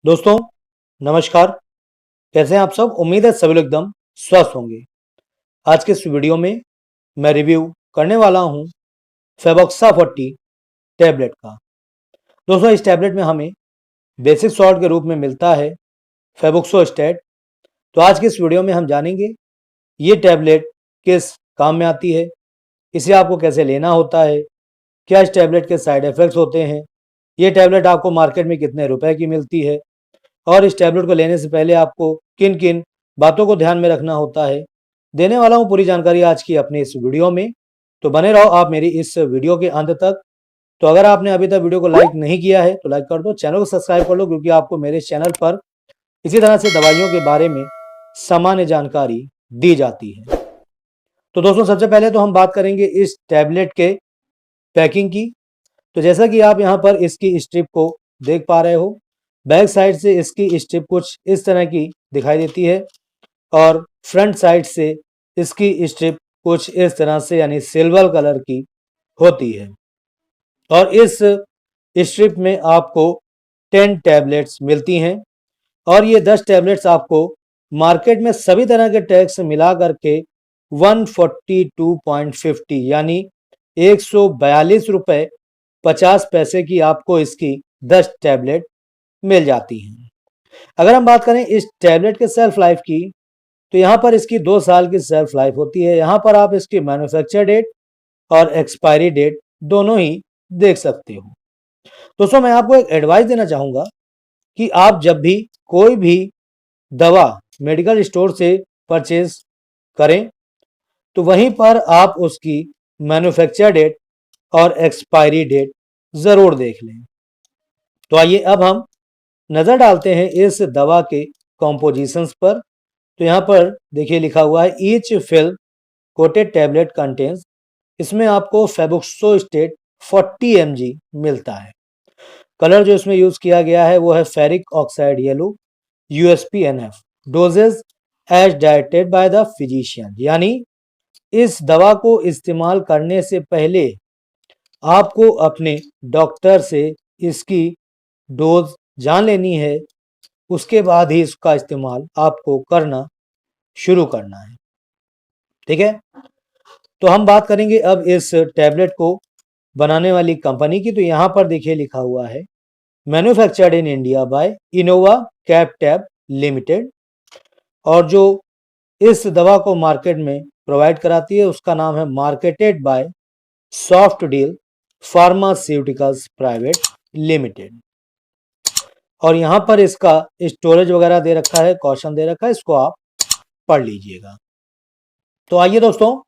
दोस्तों नमस्कार। कैसे हैं आप सब? उम्मीद है सभी लोग एकदम स्वस्थ होंगे। आज के इस वीडियो में मैं रिव्यू करने वाला हूं फेबोक्सा 40 टैबलेट का। दोस्तों इस टैबलेट में हमें बेसिक सॉल्ट के रूप में मिलता है फेबुक्सोस्टेट। तो आज के इस वीडियो में हम जानेंगे ये टैबलेट किस काम में आती है, इसे आपको कैसे लेना होता है, क्या इस टैबलेट के साइड इफेक्ट्स होते हैं, ये टैबलेट आपको मार्केट में कितने रुपए की मिलती है और इस टैबलेट को लेने से पहले आपको किन किन बातों को ध्यान में रखना होता है। देने वाला हूं पूरी जानकारी आज की अपने इस वीडियो में, तो बने रहो आप मेरी इस वीडियो के अंत तक। तो अगर आपने अभी तक वीडियो को लाइक नहीं किया है तो लाइक कर दो, चैनल को सब्सक्राइब कर लो, क्योंकि आपको मेरे चैनल पर इसी तरह से दवाइयों के बारे में सामान्य जानकारी दी जाती है। तो दोस्तों सबसे पहले तो हम बात करेंगे इस टैबलेट के पैकिंग की। तो जैसा कि आप यहाँ पर इसकी स्ट्रिप को देख पा रहे हो, बैक साइड से इसकी स्ट्रिप कुछ इस तरह की दिखाई देती है और फ्रंट साइड से इसकी स्ट्रिप कुछ इस तरह से यानी सिल्वर कलर की होती है। और इस स्ट्रिप में आपको 10 टैबलेट्स मिलती हैं और ये 10 टैबलेट्स आपको मार्केट में सभी तरह के टैक्स मिला करके 142.50 यानी 142 रुपए 50 पैसे की आपको इसकी 10 टैबलेट मिल जाती हैं। अगर हम बात करें इस टैबलेट के सेल्फ लाइफ की, तो यहाँ पर इसकी 2 साल की सेल्फ लाइफ होती है। यहाँ पर आप इसकी मैन्युफैक्चर डेट और एक्सपायरी डेट दोनों ही देख सकते हो। दोस्तों मैं आपको एक एडवाइस देना चाहूंगा कि आप जब भी कोई भी दवा मेडिकल स्टोर से परचेज करें तो वहीं पर आप उसकी मैन्युफैक्चर डेट और एक्सपायरी डेट जरूर देख लें। तो आइए अब हम नजर डालते हैं इस दवा के कॉम्पोजिशंस पर। तो यहाँ पर देखिए लिखा हुआ है each film coated tablet contains, इसमें आपको फेबुक्सोस्टेट 40 mg मिलता है। कलर जो इसमें यूज किया गया है वो है ferric oxide yellow USP-NF। Dosage as directed by the physician, यानी इस दवा को इस्तेमाल करने से पहले आपको अपने डॉक्टर से इसकी डोज जान लेनी है, उसके बाद ही इसका इस्तेमाल आपको करना शुरू करना है। ठीक है, तो हम बात करेंगे अब इस टैबलेट को बनाने वाली कंपनी की। तो यहाँ पर देखिए लिखा हुआ है manufactured in India by Innova Captab limited, और जो इस दवा को मार्केट में प्रोवाइड कराती है उसका नाम है marketed bye soft deal pharmaceuticals private limited. और यहाँ पर इसका स्टोरेज वगैरह दे रखा है, कॉशन दे रखा है, इसको आप पढ़ लीजिएगा। तो आइए दोस्तों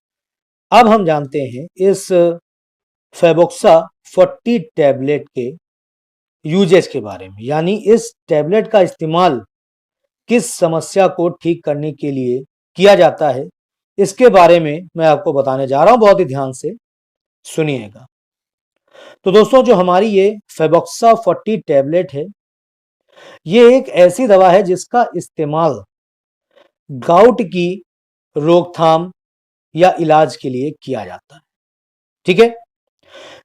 अब हम जानते हैं इस फेबोक्सा 40 टैबलेट के यूजेस के बारे में, यानी इस टैबलेट का इस्तेमाल किस समस्या को ठीक करने के लिए किया जाता है, इसके बारे में मैं आपको बताने जा रहा हूं। बहुत ही ध्यान से सुनिएगा। तो दोस्तों जो हमारी ये फेबोक्सा 40 टैबलेट है, ये एक ऐसी दवा है जिसका इस्तेमाल गाउट की रोकथाम या इलाज के लिए किया जाता है। ठीक है,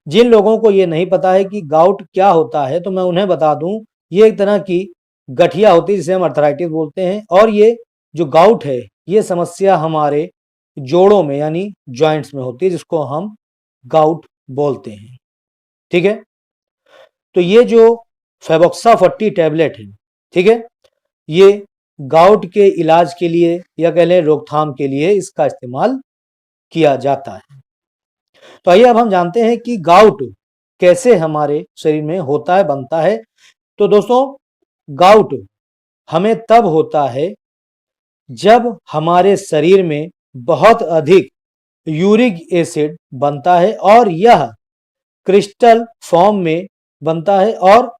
जिन लोगों को ये नहीं पता है कि गाउट क्या होता है तो मैं उन्हें बता दूं, ये एक तरह की गठिया होती है जिसे हम अर्थराइटिस बोलते हैं। और ये जो गाउट है ये समस्या हमारे जोड़ों में यानी जॉइंट्स में होती है, जिसको हम गाउट बोलते हैं। ठीक है, तो ये जो फेबोक्सा 40 टैबलेट है, ठीक है, ये गाउट के इलाज के लिए या कह लें रोकथाम के लिए इसका इस्तेमाल किया जाता है। तो आइए अब हम जानते हैं कि गाउट कैसे हमारे शरीर में होता है, बनता है। तो दोस्तों गाउट हमें तब होता है जब हमारे शरीर में बहुत अधिक यूरिक एसिड बनता है और यह क्रिस्टल फॉर्म में बनता है और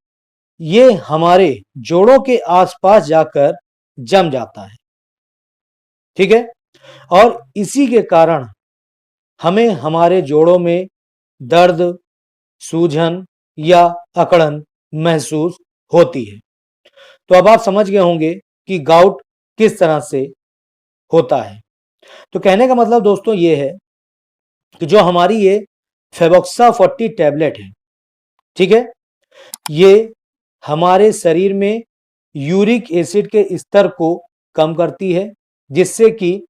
ये हमारे जोड़ों के आसपास जाकर जम जाता है। ठीक है, और इसी के कारण हमें हमारे जोड़ों में दर्द, सूजन या अकड़न महसूस होती है। तो अब आप समझ गए होंगे कि गाउट किस तरह से होता है। तो कहने का मतलब दोस्तों ये है कि जो हमारी ये फेबोक्सा 40 टैबलेट है, ठीक है, ये हमारे शरीर में यूरिक एसिड के स्तर को कम करती है, जिससे कि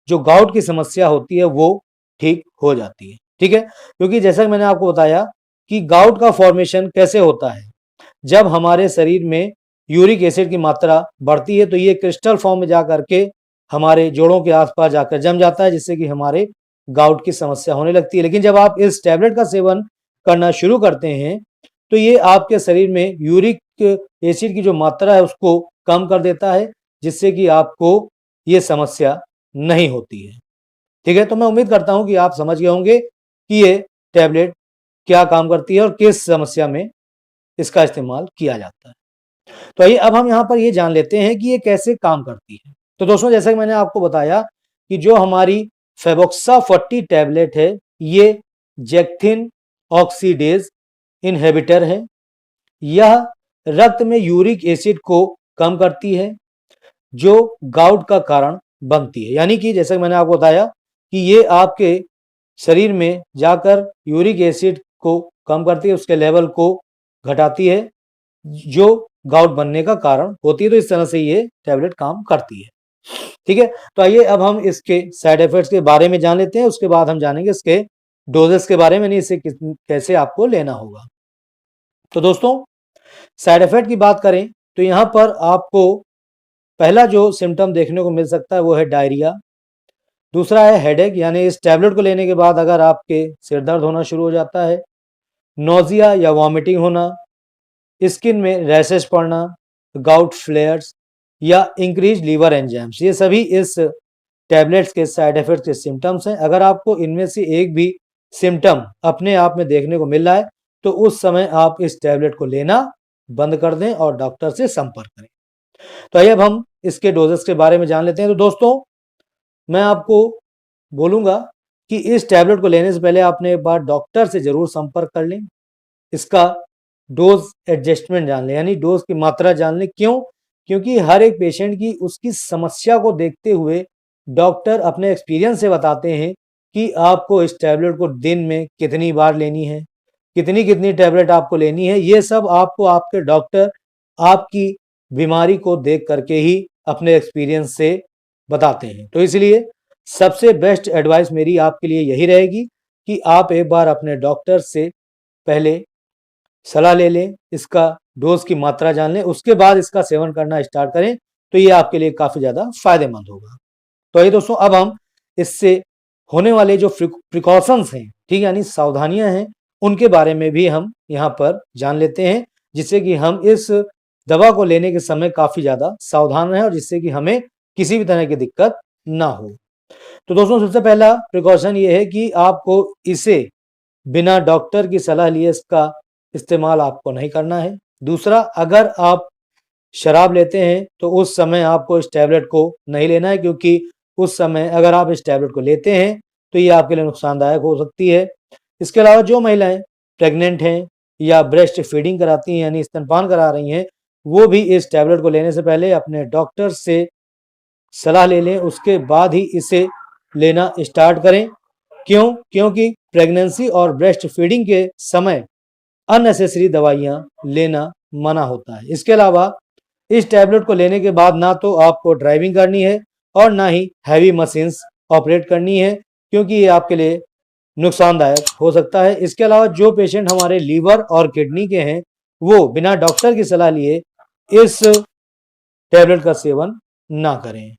जो गाउट की समस्या होती है वो ठीक हो जाती है। ठीक है, क्योंकि जैसा कि मैंने आपको बताया कि गाउट का फॉर्मेशन कैसे होता है, जब हमारे शरीर में यूरिक एसिड की मात्रा बढ़ती है तो ये क्रिस्टल फॉर्म में जाकर के हमारे जोड़ों के आसपास जाकर जम जाता है, जिससे कि हमारे गाउट की समस्या होने लगती है। लेकिन जब आप इस टैबलेट का सेवन करना शुरू करते हैं तो ये आपके शरीर में यूरिक एसिड की जो मात्रा है उसको कम कर देता है, जिससे कि आपको ये समस्या नहीं होती है। ठीक है, तो मैं उम्मीद करता हूं कि आप समझ गए होंगे कि ये टैबलेट क्या काम करती है और किस समस्या में इसका इस्तेमाल किया जाता है। तो आइए अब हम यहाँ पर ये जान लेते हैं कि ये कैसे काम करती है। तो दोस्तों, जैसा कि मैंने आपको बताया कि जो हमारी फेबोक्सा 40 टैबलेट है, ये जेक्थिन ऑक्सीडेज इनहिबिटर है। यह रक्त में यूरिक एसिड को कम करती है, जो गाउट का कारण बनती है। यानी कि जैसा कि मैंने आपको बताया कि ये आपके शरीर में जाकर यूरिक एसिड को कम करती है, उसके लेवल को घटाती है, जो गाउट बनने का कारण होती है। तो इस तरह से ये टैबलेट काम करती है। ठीक है, तो आइए अब हम इसके साइड इफेक्ट्स के बारे में जान लेते हैं। उसके बाद हम जानेंगे इसके डोजेस के बारे में, नहीं इसे कैसे आपको लेना होगा। तो दोस्तों, साइड इफेक्ट की बात करें तो यहाँ पर आपको पहला जो सिम्टम देखने को मिल सकता है वो है डायरिया। दूसरा है हेडेक, यानी इस टैबलेट को लेने के बाद अगर आपके सिर दर्द होना शुरू हो जाता है। नोजिया या वॉमिटिंग होना, स्किन में रैशेस पड़ना, गाउट फ्लेयर्स या इंक्रीज लीवर एंजाइम्स, ये सभी इस टैबलेट्स के साइड इफेक्ट्स के सिम्टम्स हैं। अगर आपको इनमें से एक भी सिम्टम अपने आप में देखने को मिल रहा है तो उस समय आप इस टैबलेट को लेना बंद कर दें और डॉक्टर से संपर्क करें। तो आइए अब हम इसके डोजेस के बारे में जान लेते हैं। तो दोस्तों, मैं आपको बोलूँगा कि इस टैबलेट को लेने से पहले आपने एक बार डॉक्टर से ज़रूर संपर्क कर लें। इसका डोज एडजस्टमेंट जान लें, यानी डोज की मात्रा जान लें। क्यों? क्योंकि हर एक पेशेंट की उसकी समस्या को देखते हुए डॉक्टर अपने एक्सपीरियंस से बताते हैं कि आपको इस टैबलेट को दिन में कितनी बार लेनी है, कितनी टैबलेट आपको लेनी है। ये सब आपको आपके डॉक्टर आपकी बीमारी को देख करके ही अपने एक्सपीरियंस से बताते हैं। तो इसलिए सबसे बेस्ट एडवाइस मेरी आपके लिए यही रहेगी कि आप एक बार अपने डॉक्टर से पहले सलाह ले लें, इसका डोज की मात्रा जान लें, उसके बाद इसका सेवन करना स्टार्ट करें, तो ये आपके लिए काफ़ी ज़्यादा फायदेमंद होगा। तो ये दोस्तों, अब हम इससे होने वाले जो प्रिकॉशंस हैं, ठीक है, यानी सावधानियां हैं, उनके बारे में भी हम यहाँ पर जान लेते हैं, जिससे कि हम इस दवा को लेने के समय काफ़ी ज़्यादा सावधान रहें और जिससे कि हमें किसी भी तरह की दिक्कत ना हो। तो दोस्तों, सबसे पहला प्रिकॉशन ये है कि आपको इसे बिना डॉक्टर की सलाह लिए इसका इस्तेमाल आपको नहीं करना है। दूसरा, अगर आप शराब लेते हैं तो उस समय आपको इस टैबलेट को नहीं लेना है, क्योंकि उस समय अगर आप इस टैबलेट को लेते हैं तो ये आपके लिए नुकसानदायक हो सकती है। इसके अलावा जो महिलाएं प्रेग्नेंट हैं या ब्रेस्ट फीडिंग कराती हैं, यानी स्तनपान करा रही हैं, वो भी इस टैबलेट को लेने से पहले अपने डॉक्टर से सलाह ले लें, उसके बाद ही इसे लेना स्टार्ट करें। क्यों? क्योंकि प्रेगनेंसी और ब्रेस्ट फीडिंग के समय अननेसेसरी दवाइयाँ लेना मना होता है। इसके अलावा इस टैबलेट को लेने के बाद ना तो आपको ड्राइविंग करनी है और ना ही हैवी मशीन्स ऑपरेट करनी है, क्योंकि ये आपके लिए नुकसानदायक हो सकता है। इसके अलावा जो पेशेंट हमारे लीवर और किडनी के हैं, वो बिना डॉक्टर की सलाह लिए इस टैबलेट का सेवन ना करें।